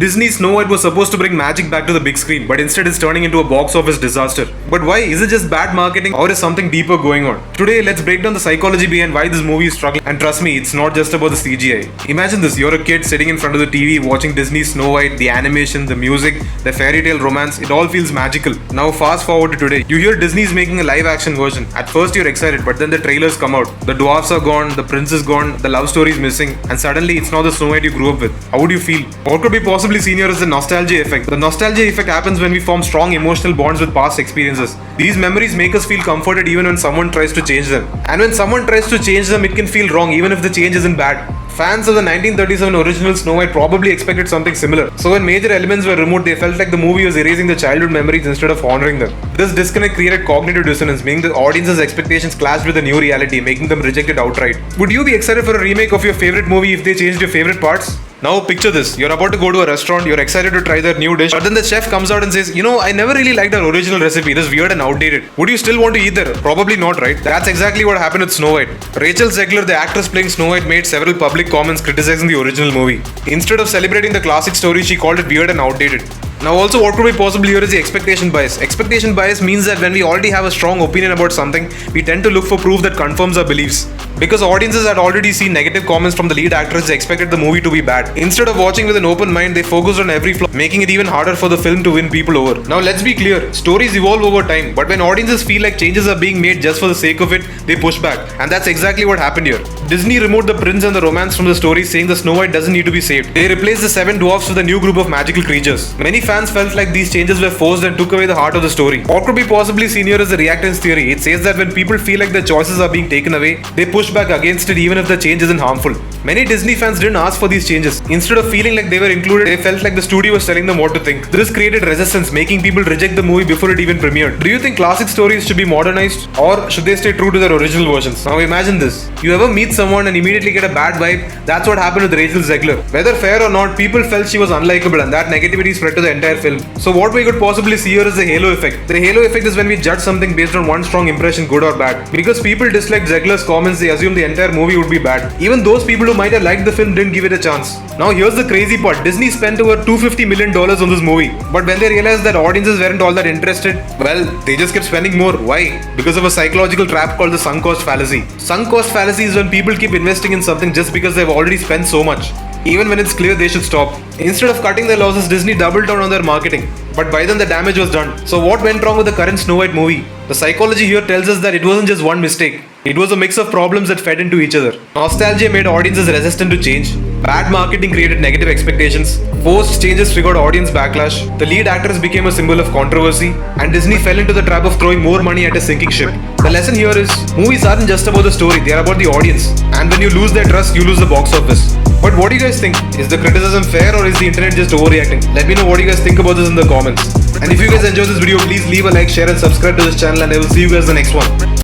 Disney's Snow White was supposed to bring magic back to the big screen, but instead it's turning into a box office disaster. But why? Is it just bad marketing or is something deeper going on? Today, let's break down the psychology behind why this movie is struggling. And trust me, it's not just about the CGI. Imagine this, you're a kid sitting in front of the TV watching Disney's Snow White, the animation, the music, the fairy tale romance, it all feels magical. Now fast forward to today, you hear Disney's making a live action version. At first you're excited, but then the trailers come out. The dwarfs are gone, the prince is gone, the love story is missing, and suddenly it's not the Snow White you grew up with. How would you feel? What could be possibly seen here is the nostalgia effect. The nostalgia effect happens when we form strong emotional bonds with past experiences. These memories make us feel comforted even when someone tries to change them. And when someone tries to change them, it can feel wrong even if the change isn't bad. Fans of the 1937 original Snow White probably expected something similar. So when major elements were removed, they felt like the movie was erasing the childhood memories instead of honoring them. This disconnect created cognitive dissonance, meaning the audience's expectations clashed with the new reality, making them reject it outright. Would you be excited for a remake of your favorite movie if they changed your favorite parts? Now picture this, you're about to go to a restaurant, you're excited to try their new dish, but then the chef comes out and says, I never really liked our original recipe, it is weird and outdated. Would you still want to eat there? Probably not, right? That's exactly what happened with Snow White. Rachel Zegler, the actress playing Snow White, made several public comments criticizing the original movie. Instead of celebrating the classic story, she called it weird and outdated. Now also what could be possible here is the expectation bias. Expectation bias means that when we already have a strong opinion about something, we tend to look for proof that confirms our beliefs. Because audiences had already seen negative comments from the lead actress, they expected the movie to be bad. Instead of watching with an open mind, they focused on every flaw, making it even harder for the film to win people over. Now let's be clear, stories evolve over time, but when audiences feel like changes are being made just for the sake of it, they push back. And that's exactly what happened here. Disney removed the prince and the romance from the story, saying the Snow White doesn't need to be saved. They replaced the 7 dwarfs with a new group of magical creatures. Many fans felt like these changes were forced and took away the heart of the story. What could be possibly seen here is the reactance theory. It says that when people feel like their choices are being taken away, they push back against it even if the change isn't harmful. Many Disney fans didn't ask for these changes. Instead of feeling like they were included, they felt like the studio was telling them what to think. This created resistance, making people reject the movie before it even premiered. Do you think classic stories should be modernized or should they stay true to their original versions? Now imagine this. You ever meet someone and immediately get a bad vibe? That's what happened with Rachel Zegler. Whether fair or not, people felt she was unlikable and that negativity spread to the entire film. So what we could possibly see here is the halo effect. The halo effect is when we judge something based on one strong impression, good or bad. Because people disliked Zegler's comments, they assumed the entire movie would be bad. Even those people who might have liked the film didn't give it a chance. Now here's the crazy part. Disney spent over $250 million on this movie. But when they realized that audiences weren't all that interested, well, they just kept spending more. Why? Because of a psychological trap called the sunk cost fallacy. Sunk cost fallacy is when people keep investing in something just because they've already spent so much, even when it's clear they should stop. Instead of cutting their losses, Disney doubled down on their marketing. But by then the damage was done. So what went wrong with the current Snow White movie? The psychology here tells us that it wasn't just one mistake. It was a mix of problems that fed into each other. Nostalgia made audiences resistant to change. Bad marketing created negative expectations. Forced changes triggered audience backlash. The lead actress became a symbol of controversy. And Disney fell into the trap of throwing more money at a sinking ship. The lesson here is, movies aren't just about the story, they are about the audience. And when you lose their trust, you lose the box office. But what do you guys think? Is the criticism fair or is the internet just overreacting? Let me know what you guys think about this in the comments. And if you guys enjoyed this video, please leave a like, share and subscribe to this channel and I will see you guys in the next one.